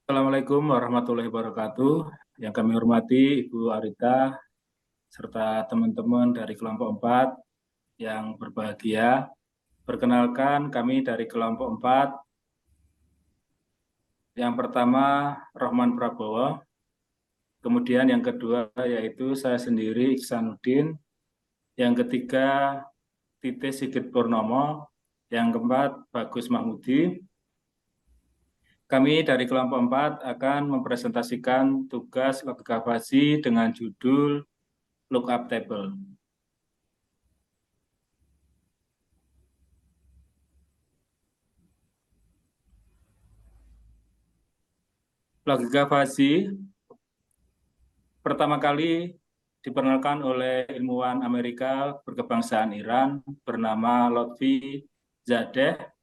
Assalamualaikum warahmatullahi wabarakatuh. Yang kami hormati Ibu Arita serta teman-teman dari kelompok 4 yang berbahagia. Perkenalkan kami dari kelompok 4. Yang pertama Rohman Prabowo, kemudian yang kedua yaitu saya sendiri Iksanuddin, yang ketiga Tite Sigit Purnomo, yang keempat Bagus Mahmudi. Kami dari kelompok 4 akan mempresentasikan tugas logika fasi dengan judul lookup table. Logika fasi pertama kali diperkenalkan oleh ilmuwan Amerika berkebangsaan Iran bernama Lotfi Zadeh.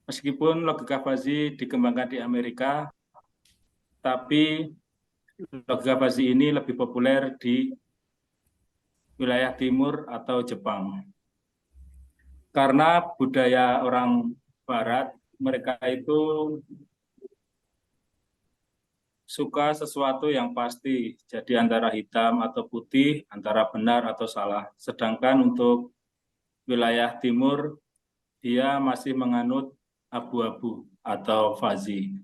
Meskipun logika fasi dikembangkan di Amerika, tapi logika fasi ini lebih populer di wilayah timur atau Jepang. Karena budaya orang Barat, mereka itu suka sesuatu yang pasti, jadi antara hitam atau putih, antara benar atau salah. Sedangkan untuk wilayah timur, dia masih menganut abu-abu atau fazi.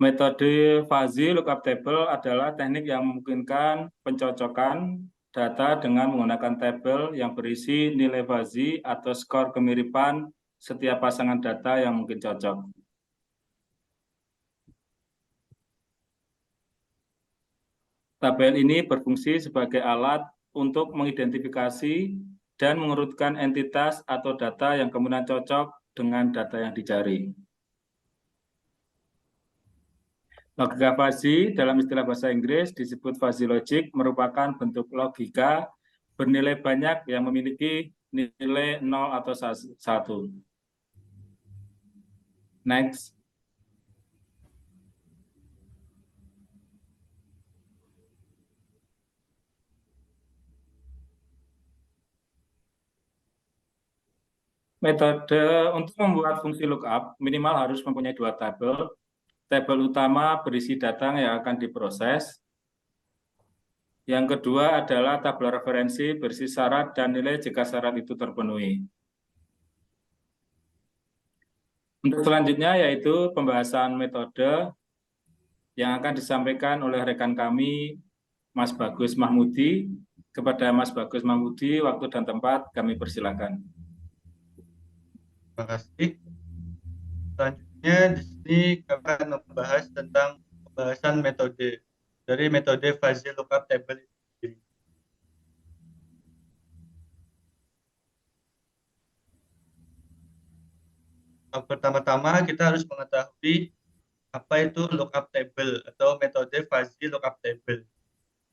Metode fuzzy lookup table adalah teknik yang memungkinkan pencocokan data dengan menggunakan tabel yang berisi nilai fuzzy atau skor kemiripan setiap pasangan data yang mungkin cocok. Tabel ini berfungsi sebagai alat untuk mengidentifikasi dan mengurutkan entitas atau data yang kemudian cocok dengan data yang dicari. Logika fuzzy dalam istilah bahasa Inggris disebut fuzzy logic, merupakan bentuk logika bernilai banyak yang memiliki nilai 0 atau 1. Next. Metode untuk membuat fungsi lookup minimal harus mempunyai dua tabel. Tabel utama berisi data yang akan diproses. Yang kedua adalah tabel referensi berisi syarat dan nilai jika syarat itu terpenuhi. Untuk selanjutnya yaitu pembahasan metode yang akan disampaikan oleh rekan kami, Mas Bagus Mahmudi. Kepada Mas Bagus Mahmudi, waktu dan tempat kami persilakan. Terima kasih. Selanjutnya di sini kami akan membahas tentang pembahasan metode dari metode fuzzy lookup table itu sendiri. Pertama-tama kita harus mengetahui apa itu lookup table atau metode fuzzy lookup table,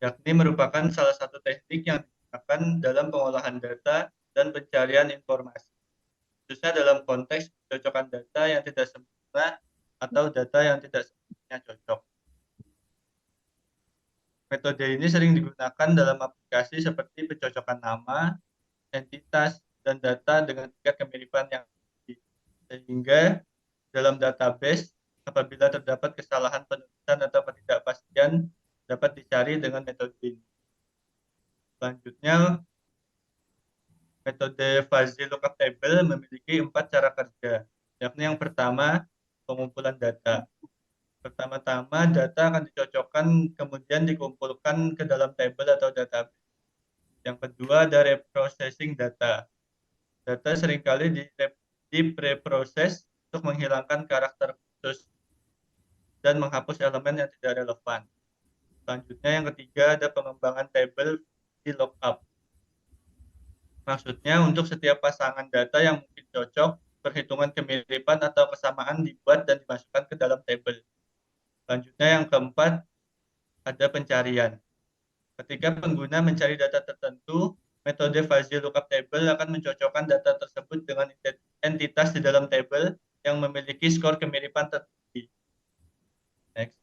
yakni merupakan salah satu teknik yang digunakan dalam pengolahan data dan pencarian informasi, khususnya dalam konteks pencocokan data yang tidak sempurna atau data yang tidak sepenuhnya cocok. Metode ini sering digunakan dalam aplikasi seperti pencocokan nama, entitas, dan data dengan tingkat kemiripan yang tinggi. Sehingga dalam database, apabila terdapat kesalahan penulisan atau ketidakpastian, dapat dicari dengan metode ini. Selanjutnya, metode fuzzy lookup table memiliki 4 cara kerja, yakni yang pertama, pengumpulan data. Pertama-tama, data akan dicocokkan, kemudian dikumpulkan ke dalam tabel atau database. Yang kedua, ada reprocessing data. Data seringkali dipreproses untuk menghilangkan karakter khusus dan menghapus elemen yang tidak relevan. Selanjutnya, yang ketiga, ada pengembangan tabel di lookup. Maksudnya, untuk setiap pasangan data yang mungkin cocok, perhitungan kemiripan atau kesamaan dibuat dan dimasukkan ke dalam tabel. Selanjutnya, yang keempat, ada pencarian. Ketika pengguna mencari data tertentu, metode fuzzy lookup table akan mencocokkan data tersebut dengan entitas di dalam tabel yang memiliki skor kemiripan tertinggi. Next.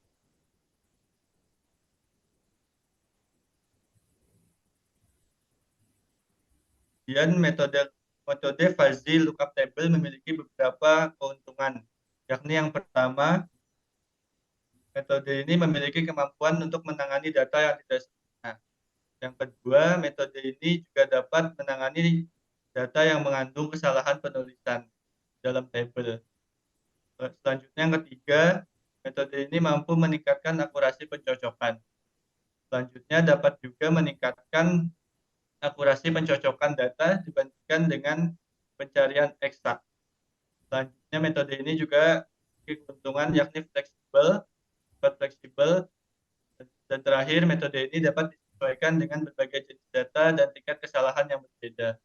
Kemudian metode fuzzy lookup table memiliki beberapa keuntungan, yakni yang pertama, metode ini memiliki kemampuan untuk menangani data yang tidak sempurna. Yang kedua, metode ini juga dapat menangani data yang mengandung kesalahan penulisan dalam tabel. Selanjutnya yang ketiga, metode ini mampu meningkatkan akurasi pencocokan. Selanjutnya dapat juga meningkatkan akurasi pencocokan data dibandingkan dengan pencarian eksak. Selanjutnya metode ini juga memiliki keuntungan yakni fleksibel, dan terakhir metode ini dapat disesuaikan dengan berbagai jenis data dan tingkat kesalahan yang berbeda.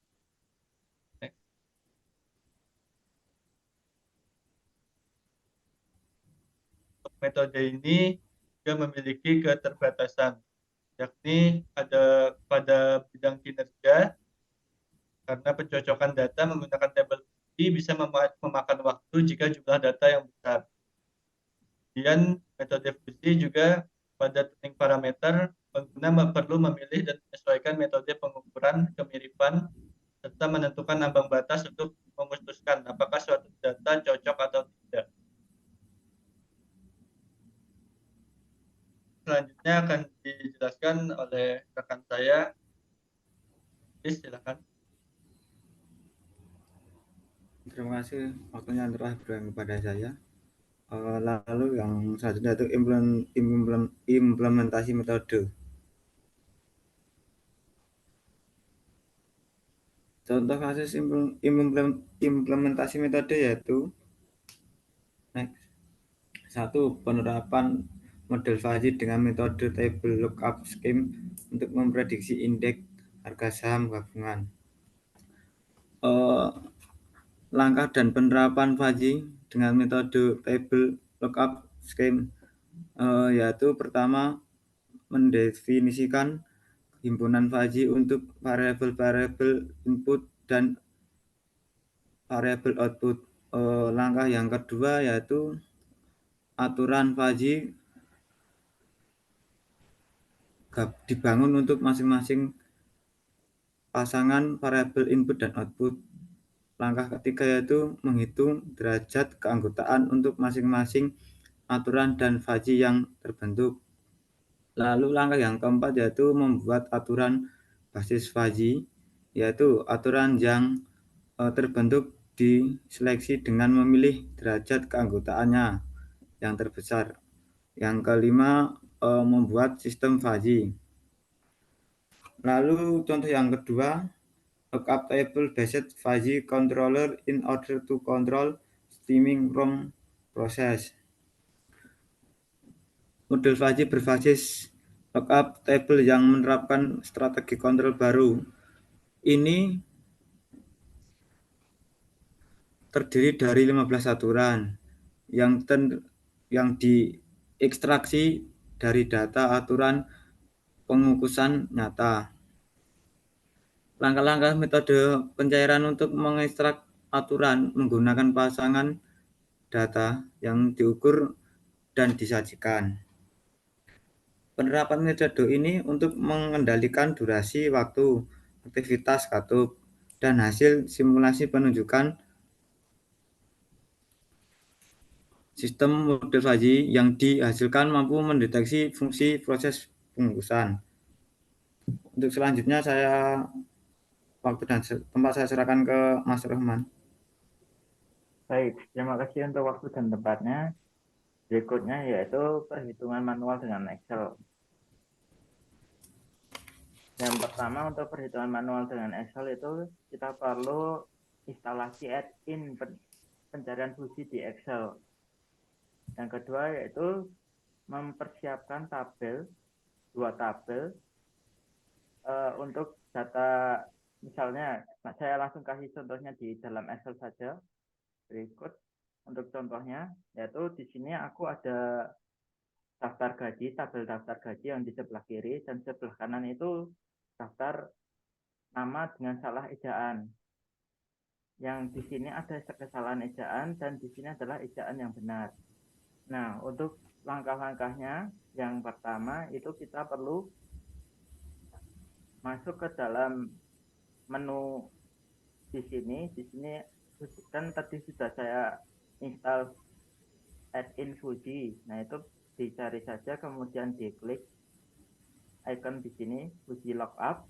Untuk metode ini juga memiliki keterbatasan, yakni ada pada bidang kinerja karena pencocokan data menggunakan tabel bukti bisa memakan waktu jika jumlah data yang besar. Kemudian metode fusi juga pada tuning parameter, pengguna perlu memilih dan menyesuaikan metode pengukuran kemiripan serta menentukan ambang batas untuk memutuskan apakah suatu data cocok atau tidak. Selanjutnya akan dijelaskan oleh rekan saya. Silakan. Terima kasih waktunya telah berikan kepada saya. Lalu yang selanjutnya itu implementasi metode. Contoh kasus implementasi metode yaitu satu, penerapan model fuzzy dengan metode table lookup scheme untuk memprediksi indeks harga saham gabungan. Langkah dan penerapan fuzzy dengan metode table lookup scheme yaitu pertama, mendefinisikan himpunan fuzzy untuk variabel-variabel input dan variabel output. Langkah yang kedua yaitu aturan fuzzy dibangun untuk masing-masing pasangan variabel input dan output. Langkah ketiga yaitu menghitung derajat keanggotaan untuk masing-masing aturan dan fuzzy yang terbentuk. Lalu langkah yang keempat yaitu membuat aturan basis fuzzy, yaitu aturan yang terbentuk diseleksi dengan memilih derajat keanggotaannya yang terbesar. Yang kelima, membuat sistem fuzzy. Lalu contoh yang kedua, lookup table based fuzzy controller in order to control stemming from process. Model fuzzy berbasis lookup table yang menerapkan strategi kontrol baru. Ini terdiri dari 15 aturan yang diekstraksi dari data aturan pengukusan nyata. Langkah-langkah metode pencairan untuk mengekstrak aturan menggunakan pasangan data yang diukur dan disajikan. Penerapan metode ini untuk mengendalikan durasi waktu, aktivitas katup, dan hasil simulasi penunjukan sistem model fuzzy yang dihasilkan mampu mendeteksi fungsi proses pengukusan. Untuk selanjutnya waktu dan tempat saya serahkan ke Mas Rahman. Baik, terima kasih untuk waktu dan tempatnya. Berikutnya yaitu perhitungan manual dengan Excel. Yang pertama untuk perhitungan manual dengan Excel itu kita perlu instalasi add-in pencarian fungsi di Excel. Yang kedua yaitu mempersiapkan dua tabel untuk data, misalnya saya langsung kasih contohnya di dalam Excel saja. Berikut untuk contohnya yaitu di sini aku ada daftar gaji, tabel daftar gaji yang di sebelah kiri, dan sebelah kanan itu daftar nama dengan salah ejaan. Yang di sini ada kesalahan ejaan dan di sini adalah ejaan yang benar. Nah, untuk langkah-langkahnya yang pertama itu kita perlu masuk ke dalam menu di sini kan tadi sudah saya install add-in Fuji. Nah, itu dicari saja, kemudian diklik icon di sini Fuji Lookup.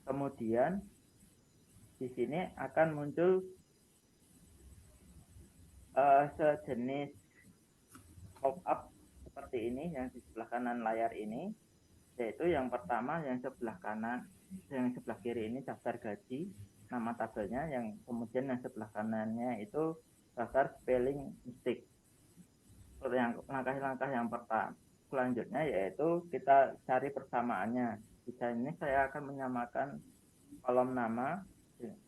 Kemudian di sini akan muncul sejenis pop-up seperti ini yang di sebelah kanan layar ini, yaitu yang pertama yang sebelah kanan, yang sebelah kiri ini daftar gaji, nama tabelnya, yang kemudian yang sebelah kanannya itu daftar spelling mistake. Yang langkah-langkah yang pertama selanjutnya yaitu kita cari persamaannya. Di sini saya akan menyamakan kolom nama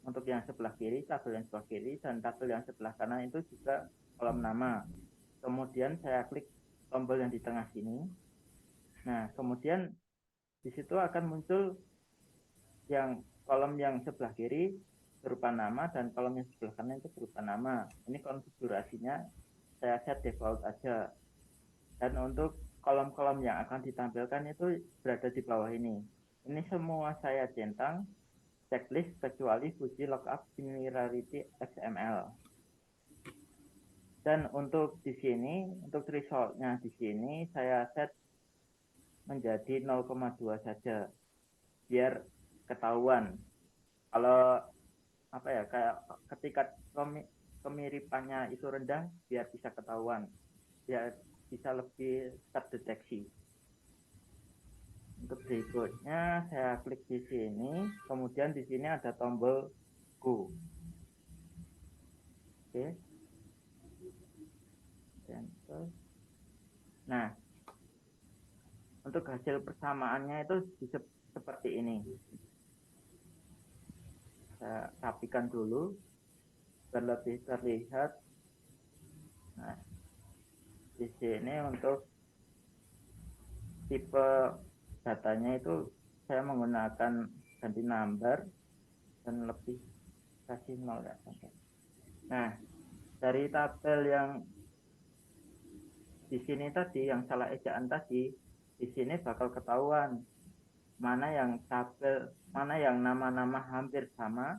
untuk yang sebelah kiri, tabel yang sebelah kiri, dan tabel yang sebelah kanan itu juga kolom nama. Kemudian saya klik tombol yang di tengah sini. Nah, kemudian di situ akan muncul yang kolom yang sebelah kiri berupa nama dan kolom yang sebelah kanan itu berupa nama. Ini konfigurasinya saya set default aja. Dan untuk kolom-kolom yang akan ditampilkan itu berada di bawah ini. Ini semua saya centang checklist kecuali Fuji Lookup Similarity XML. Dan untuk di sini, untuk threshold-nya di sini saya set menjadi 0,2 saja, biar ketahuan. Kalau apa ya, kayak ketika kemiripannya itu rendah, biar bisa ketahuan, biar bisa lebih terdeteksi. Untuk berikutnya saya klik di sini, kemudian di sini ada tombol Go. Oke. Nah, untuk hasil persamaannya itu seperti ini. Saya rapikan dulu biar lebih terlihat. Nah, di sini untuk tipe datanya itu saya menggunakan ganti number dan lebih kasih 0 ya. Nah, dari tabel yang di sini tadi, yang salah ejaan tadi, di sini bakal ketahuan mana yang tabel, mana yang nama-nama hampir sama,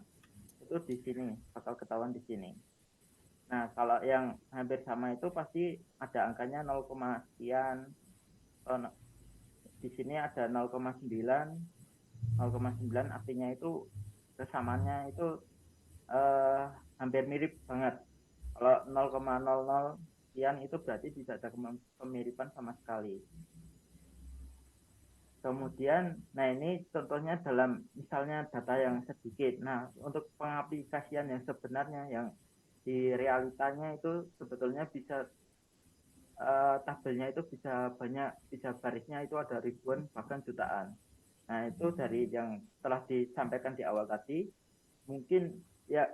itu di sini bakal ketahuan di sini. Nah, kalau yang hampir sama itu pasti ada angkanya 0, sekian. Di sini ada 0,9 artinya itu kesamaannya itu hampir mirip banget. Kalau 0,00 sekian itu berarti tidak ada kemiripan sama sekali. Kemudian, nah ini contohnya dalam misalnya data yang sedikit. Nah, untuk pengaplikasian yang sebenarnya, yang di realitanya itu sebetulnya bisa tabelnya itu bisa banyak, bisa barisnya itu ada ribuan bahkan jutaan. Nah, itu dari yang telah disampaikan di awal tadi, mungkin ya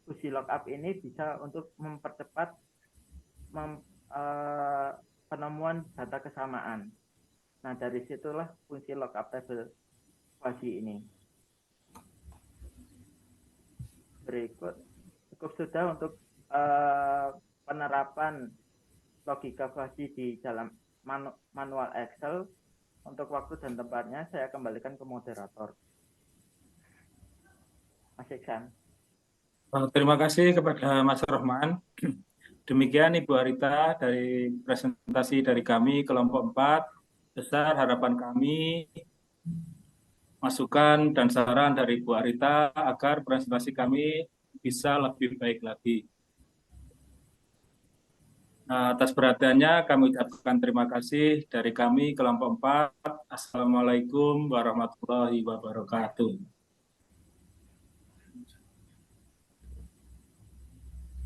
Fuji Lookup ini bisa untuk mempercepat penemuan data kesamaan. Nah, dari situlah fungsi lookup table Fuji ini. Berikut cukup sudah untuk penerapan logika Fuji di dalam manual Excel. Untuk waktu dan tempatnya saya kembalikan ke moderator. Mas Iksan. Terima kasih kepada Mas Rohman. Demikian Ibu Arita dari presentasi dari kami kelompok 4. Besar harapan kami, masukan dan saran dari Ibu Arita agar presentasi kami bisa lebih baik lagi. Atas perhatiannya kami ucapkan terima kasih dari kami kelompok 4. Assalamualaikum warahmatullahi wabarakatuh.